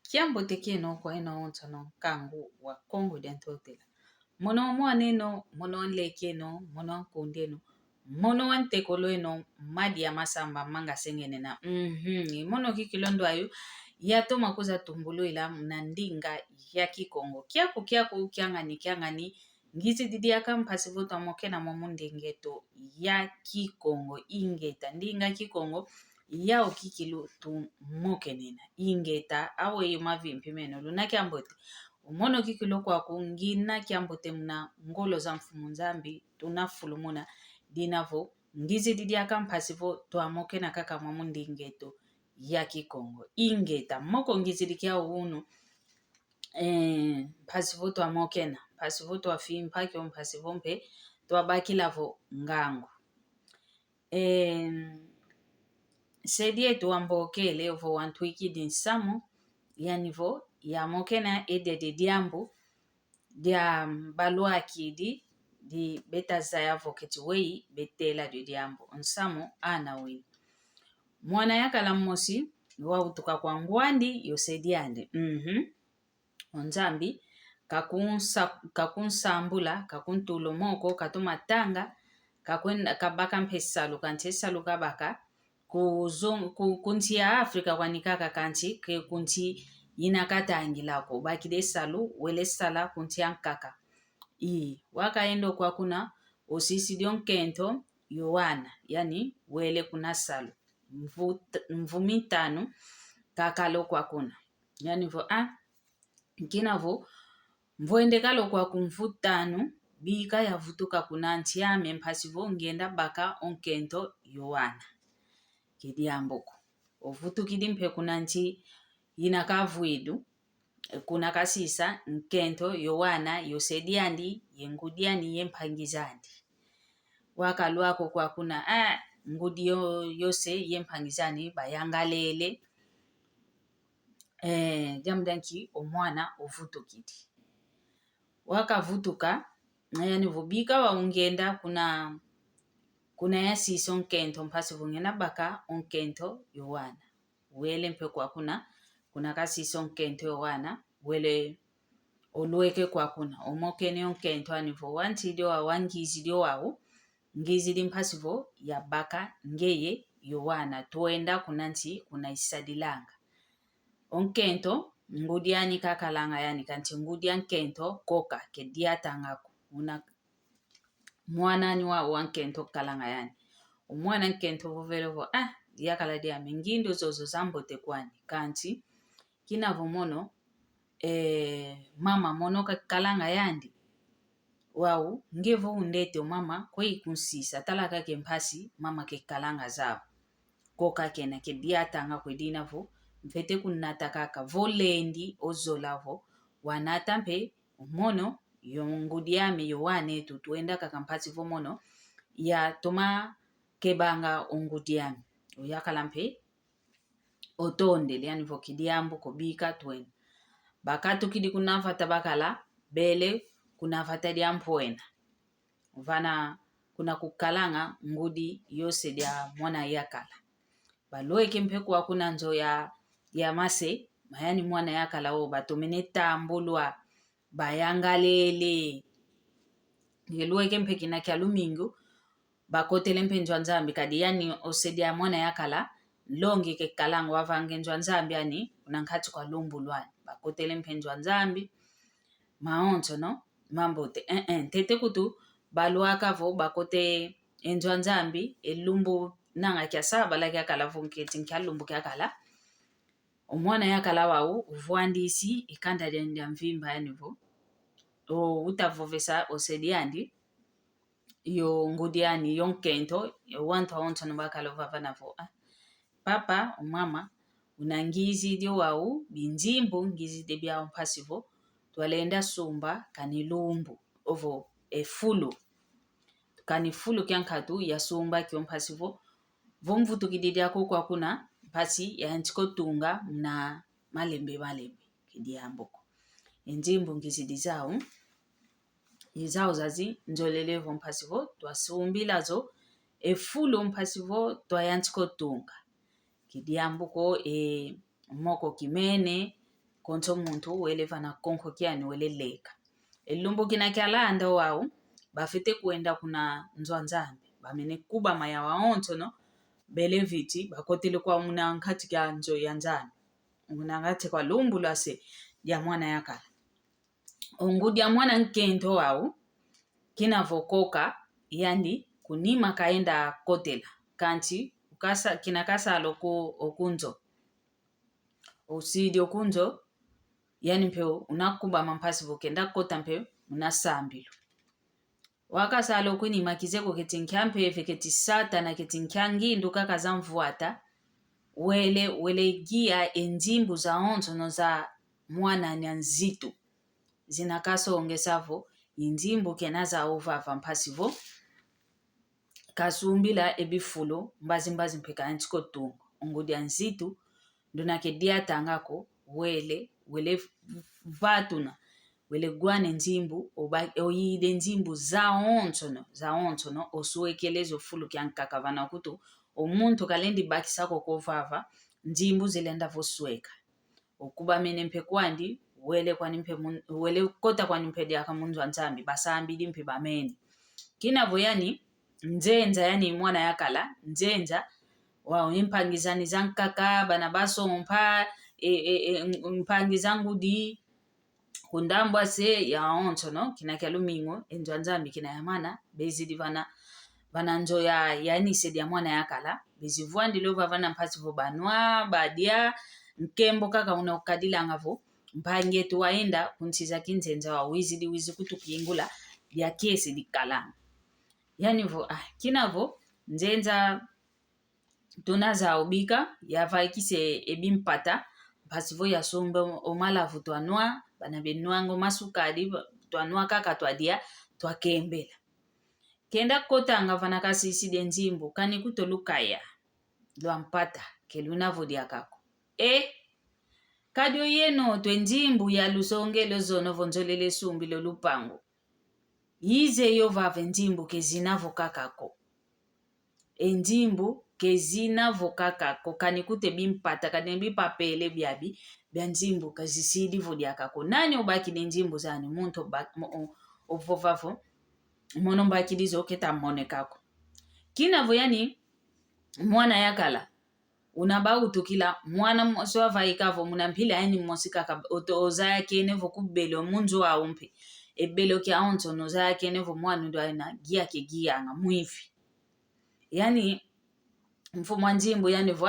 Kiambo teke no kwa ina onta no kangu wa Kongo dentotela. Mono mwane no, mono nleke no, mono konde no, mono wante kolo no, madi ya masamba manga sengene na. Mono kikilondo ayu, ya to makuza tumbulu ila mnandinga ya kikongo. Kiaku kiangani, ngizi didi ya kampasivuto amoke na mamundi ngeto ya kikongo, ingeta, ndinga kikongo, ya okikilu tu moke nina, ingeta, awe yumavi mpimeno, luna kiambote. Umono kikilo kwa kungina kiambote mna ngolo za mfumu nzambi, tunafulumuna, dinavo, ngizi didi ya kampasivuto to amoke na kaka mamundi ngeto ya kikongo. Ingeta, moko ngizi dikia unu, pasivuto amokena, pasivuto wa fimpaki wa pasivompe, to abaki lavo ngangu. Sedie tu ambokele ovo wantuiki dinsamo, yanivo, ya mokena ede de diambu, dia balua kidi, di beta zayavo ketiwei, betela de diambu, nsamo anawi. Mwana yaka la mosi, wa utuka kwa ngwandi, yosediande. Onzambi, kakunsambula, kakuntulo moko, katumatanga, kabaka mpesalu, kantesalu kabaka, kunti ya Afrika wanikaka kanti, kunti inakata angilako, bakide salu, wele sala, kunti yankaka. Waka endo kwa kuna, osisi dion kento, yowana, yani, wele kuna salu, mvumitanu, kakalo kwa kuna. Yani kinavo, mvoende kalo kwa kumfutanu, bika ya vutuka kunanti ya mempasivo ngenda baka onkento yowana. Kidi amboko. Ovutu kidimpe kunanti inakavuidu, kunakasisa, nkento yowana, yosediandi, yengudiani, yempangizandi. Wakalu wako kwa kuna, ngudi yose yempangizani, bayangalele, jamdanki omwana ovuto kidi. Waka vutuka, yani vubika wa ungenda kuna ya sisi onkento mpasivu ngena baka onkento yowana. Wele mpe kwa kuna kasisi onkento yowana, wele olueke kwa kuna. Omokene onkento anivo wanti dio wa wangizi dio wau, ngizi di mpasivu ya baka ngeye yowana. Tuenda kunanti kuna isadilanga. Onkento, ngudiani kakalanga yani kanti ngudian kento koka ke diatangako. Mwana ni wa wankento kalanga yani. Mwana nkento vuvelevo, diakala dia mingindo zozo zambote kwani. Kanti, kina vumono, mama mono kalanga yani. Wau, ngevo undete o mama kwe kunsisa. Talaka ke mpasi, mama ke kalanga zao. Koka kena ke diatangako dinavo. Mfete kunata kaka volendi ozolavo wanatampe mono yongudiame yowane tutuenda kakampati vomono ya toma kebanga ongudiame oyakalampe otonde yani vokidiambu kobika tuen bakatu kidi kunafata bakala bele kunafata diampoena vana kuna kukalanga ngudi yose dia mwana yakala baloe kempeku wakuna nzo ya mase, mayani mwana yakala oba, tomeneta ambulwa, bayangalele. Ngeluwe kempeki na kia lumingu, bakote lempe nzwanzambi, kadi yani osedia mwana yakala, longi ke kalangu wavange nzwanzambi yani, unankati kwa lumbulwani. Bakote lempe nzwanzambi, maonto no, mambote. Tete kutu, baluaka vo, bakote nzwanzambi, lumbu nanga kia saba la kia kala vunketi kia lumbu kia kala. Omwana yakala wau, uvuandisi, ikanda dia mvimba yanivo. Utavovesa osediandi, yo ngudiani, yon kento, yo wanta onto nubakala uvavanavo. Papa, mama, unangizi dio wau, binzimbu, ngizi debia mpasivo, tuwalenda sumba, kanilumbu, ovo, fulu. Kanifulu kiankatu, ya sumba kiompasivo, vomvutu kididia kwa kuna, pasi ya ntiko tunga na malembe kidiamboko. Njimbu ngizidi zao, izao zazi njolelevo mpasivo, tuwa sumbila zo, fulu mpasivo, tuwa yantiko tunga. Kidiamboko, moko kimene, konto muntu wele vana konko kiani wele leka elumbu kina kyalanda wao bafite kuenda kuna nzwanzambi bamene kuba maya waonto no bele viti bakotile kwa muna nkati kya nzo ya nzambi muna ngati kwa lumbu lase ya mwana yakala ongudi ya mwana nkento wao kina vokoka yani kunima kaenda kotela kanti kina kasa loko okunzo usidi okunzo yani mpeo unakuba mampasi vokenda kota mpeo unasambilo wakasalo kuni makizeko ketinkyampe feketi sata na ketinkyangi nduka kazamvuata wele gia enjimbu za onzo no za mwana nyanzitu zinakaso ongesavo injimbu kenaza ovava mpasivo kasumbila ebifulo mbazi mpeka antiko tungo ongodi anzitu ndunake diatangako wele vatuna wele gwane njimbu oyide njimbu za onzo no osuwekelezo fulu kyankakavana kutu omuntu kalendi bakisako kovava njimbu zilenda vosuweka okuba mene mpe kwandi wele kota kwani mpe diaka mundu anzambi basambidi mpe bamene kinavo yani njenja yani mwana yakala njenja wao impangizani zankaka bana basompa mpangizangu di kundambwa se ya onto no kina kyalumingo enjwanzambi kina yamana bezidi vana njo yani sedi ya mwana yakala bezivua ndilova vana mpasivo banwa badia nkembo kaka unakadila ngavo mpangetu waenda kunchiza kinzenza wa wizi kutu kiingula ya kesi dikalanga yani vo kinavo njenza tunaza ubika yavaikise ebimpata pasivo ya sombe omalavu twanwa bana benwango masukadi twanwa kaka twadia twakembela kenda kotanga vana kasisi denjimbu kani kutolukaya lwampata kelunavo diakako kadio yeno twenjimbu ya lusongelo zono vonzolele sumbi lo lupango yize yo vave njimbu kezinavo kakako enjimbu kezinavo kakako kani kute bimpata kani bipapele byabi bya njimbu kazisidi vodiakako nani obaki nenjimbu zani muntu ovovavo mono mbaki dizo keta mone kako kinavo yani mwana yakala unabautukila mwana swavaikavo munampila yani mosika oza kene vokubelo munzo aumpe ebelo kya onzo no za kene vo mwana ndo aina gia nga muifi yani mfumo njimbo yani vo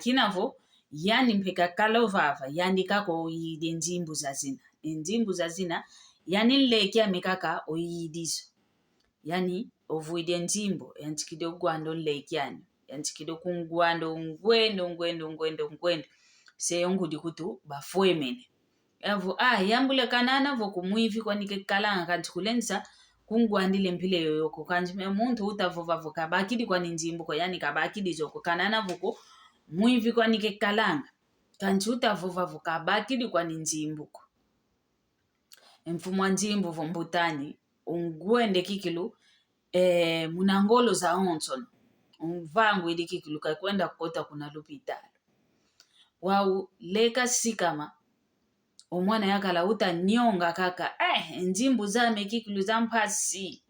kinavo yani mpeka kalovava yani kako oyide njimbu zazina yani nlekia mikaka oyidizo yani ovuide njimbo yantikide ugwando nlekiani yantikide kungwando ngwendo seyongudi kutu bafuemene yavo yambule kanana vo kumuivi kwanike kalanga kanti kulensa kungwandile mpile yoyoko kanji muntu utavova vo kabakidi kwani njimbu ko yani kabakidi zoko kanana voko muivi kwanike kalanga kanji utavova vo kabakidi kwani njimbu ko mfumo njimbu vo mbutani ungwende kikilu munangolo za onson umvangu ili kikilu kakwenda kukota kuna lupitalo wau leka sikama omwana yakala uta nyonga kaka njimbu zame kikilu zampasi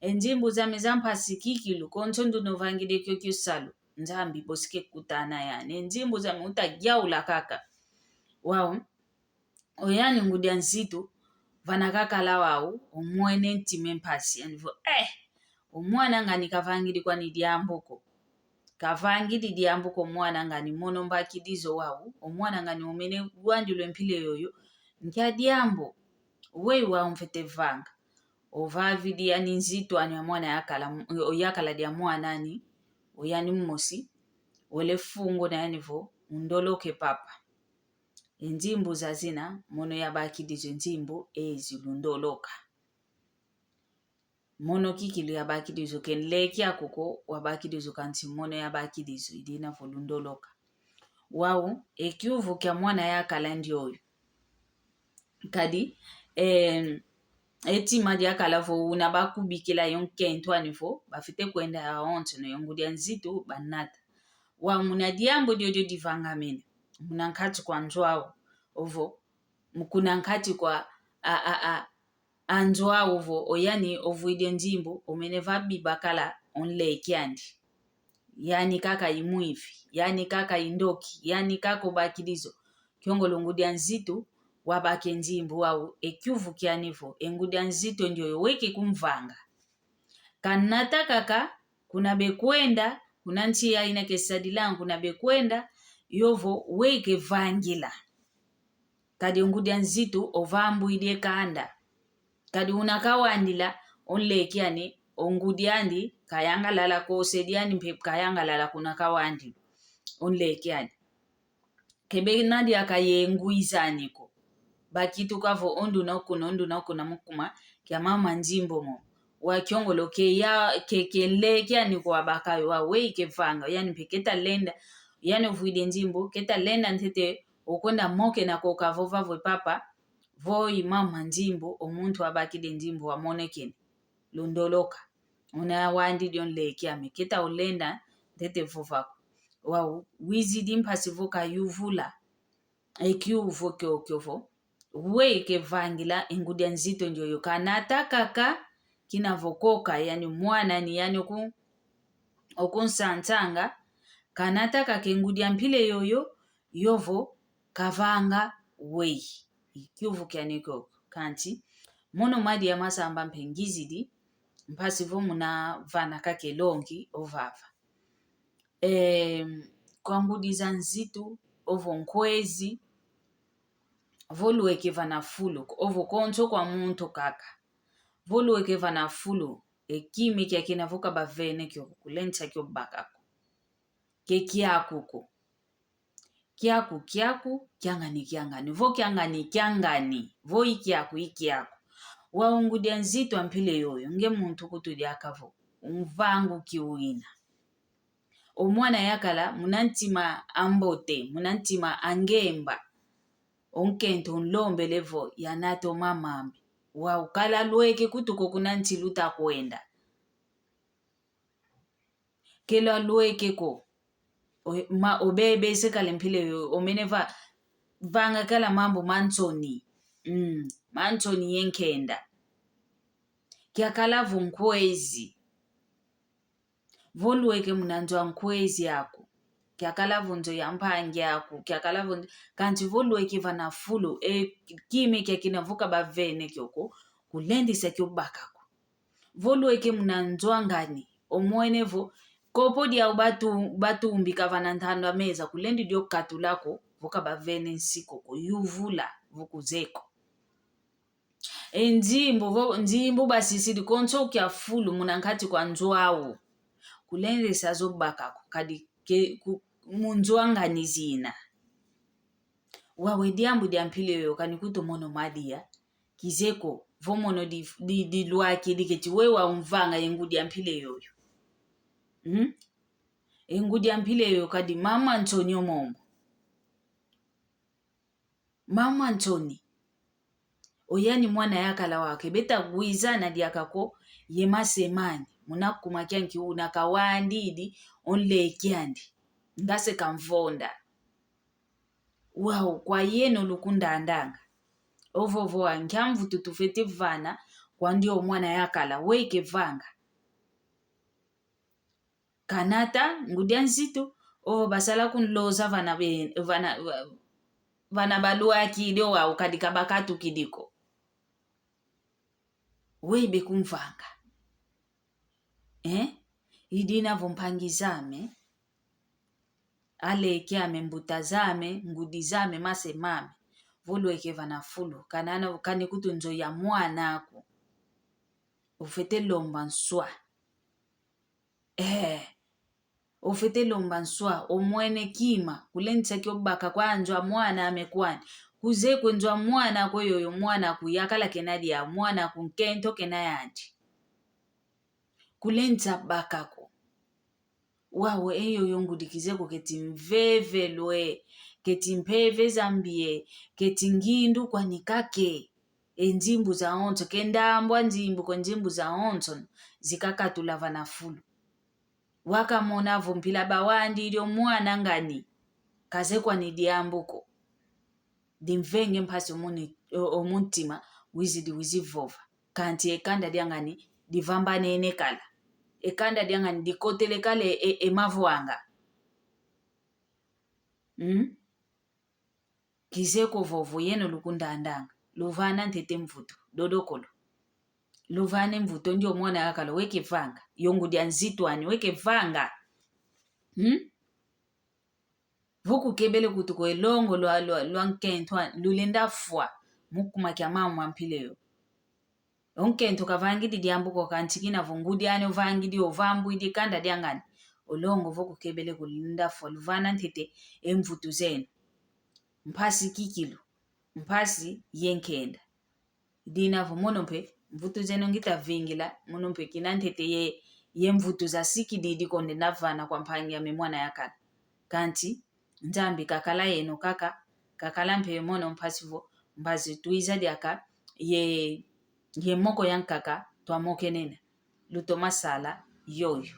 enjimbu zame zampasi kikilu konchondu novangide kyo salu nzambi bosike kutana yani njimbu zame uta gyaula kaka wau oyani ngudia nzitu vana kaka la wau omwene ntime mpasi yani vo omwana ngani kavangidi kwani diambuko kavangidi diambuko mwana ngani mono mbakidizo wau omwana ngani umene gwandilwe mpile yoyo nkya diambo wei wa mfete vanga ovavidi yani nzito ani mwana yakala dia mwana ani oyani mmosi wele fungo na yani vo undoloke papa enjimbu zazina mono yabakidizo njimbu ezilundoloka mono kikili yabakidizo kenleki akoko wabakidizo kanti mono yabakidizo idina volundoloka wau ekyuvu kya mwana yakala ndioyo kadi etima diakala vo unabakubikila yonkentwani vo bafite kwenda ya onto no yongudia nzitu banata wa munadiambo diodio divangamene munankati kwa njwao ovo mkuna nkati kwa anjwa ovo oyani ovuide njimbo omene vabiba kala onlekiandi yani kaka imuivi yani kaka indoki yani kako bakilizo kyongolo ngudia nzito wabake njimbo wau ekyuvu kyanivo engudia nzito ndio weke kumvanga kanata kaka kuna bekwenda kuna nchi ya ina kesadilangu kuna bekwenda yovo weke vangila kadi ngudia nzito ovambu idie kanda kadi unakawandila onlekiani ongudiandi kayanga lala ko sediani mpe kayanga lala kuna kawandi onlekiani kebe nadi akayenguizaniko bakitu kavo ondu na kuna mukuma kya mama njimbo mo wa kyongolo ke lekiani kwa bakayo wa weke vanga yani peketa lenda yani vuide njimbo keta lenda ntete okwenda moke na kokavova vwe papa voi mama njimbo omuntu abakide njimbo wamonekeni lundoloka una wandi dion leki ameketa olenda tete vuvako wa wizidi mpasi voka yuvula ekyuvo kyovo weke vangila engudia nzito njoyo kanata kaka kinavokoka yani mwana ni yani okunsantanga kanata kaka engudia mpile yoyo yovo kavanga wei ikyuvu kyaniko kanti mono madi ya masamba mpengizidi mpasi vo muna vana kake longi ovava kwa ngudiza nzitu ovo nkwezi voluweke vana fulu ovo koncho kwa muntu kaka voluweke vana fulu ekimi kya kinavuka bavene kyo kulencha kyo bakako kekiakuko kyaku kyangani vo kyangani vo ikiaku waungudia nzito ampile yoyo nge muntu kutudi akavo umvangu kiuina omwana yakala munantima ambote munantima angemba onkento nlombe levo yanato mamambi wa ukala lweke kutuko kunanti luta kwenda kela lweke ko obebe sekale mpile yoyo omeneva vanga kala mambo manchoni yenkenda kyakalavu nkwezi voluweke munanjwa nkwezi yako kyakalavu nzo yampangi yako kyakalavu kanti voluweke vana fulu kimi kyakinavuka bavene kyoko kulendisa kyobakako voluweke munanjwa ngani omwenevo kopodi ya batumbi kavana ntando ameza kulendi dio katulako vuka bavene nsiko kuyuvula vukuzeko njimbo basisidi koncho kya fulu munankati kwa njwawo kulendisa zobakako kadi munjwangani zina wawe diambu diampile yoyo kanikuto mono madia kizeko vomono di luaki diketi wewa umvanga yengu diampile yoyo engudi ampile yoyo kadi mama ntoni omomo mama ntoni oyani mwana yakala wake beta guizana diakako yemasemani munakumakya nki unakawandidi onlekiandi ngase kamvonda wow kwa yeno lukunda andanga ovovo angyamvu tutufete vana kwa ndio mwana yakala weke vanga kanata ngudia nzito ovo basala kunloza vana balua kidio wa ukadika bakatu kidiko webe kumvanga idina vompangizame alekiame mbutazame ngudizame masemame voluweke vana fulu kanana kanikutu nzo ya mwana ako ufete lomba nswa ofete lomba nswa omwene kima kulenisa kyobaka kwanjwa mwana amekwani kuzekwe njwa mwana koyoyo mwana kuyakala kenadi ya mwana kunkento kenayandi kulenisa bakako wawe eyo ngudikizeko keti mveve lwe keti mpeve zambie keti ngindu kwa nikake enjimbu za onto kendambwa njimbu kwa njimbu za onto zikakatula vana fulu wakamona vumpila bawandi ilio mwana ngani kazekwa ni diambuko dimvenge mphasi omuntima wizidi wizivova kanti ekanda diangani divambanene kala ekanda diangani dikotele kale emavu anga kizeko vovo yeno lukundandanga luvana ntete mvuto dodokolo luvane mvuto ndio mwana yakala weke vanga yongu dia nzitwani weke vanga vuku kebele kutuko elongo lwa nkentwa lulenda fwa mukuma kya mama mpileyo onkento kavangidi diambuko kantikina vungudi ane ovangidi ovambwidi kanda diangani olongo vuku kebele kulinda fwa luvana ntete emvutu zenu mphasi kikilu mphasi yenkenda dinavo monompe mvutu zenu ngita vingila monompe kinantete ye mvutu za siki didi konde navana kwa mpangi ya memwana yakala kanti nzambi kakala yeno kakala mpe mono mphasivo mbazi tuiza diaka ye moko yankaka twa mokenena luto masala yoyo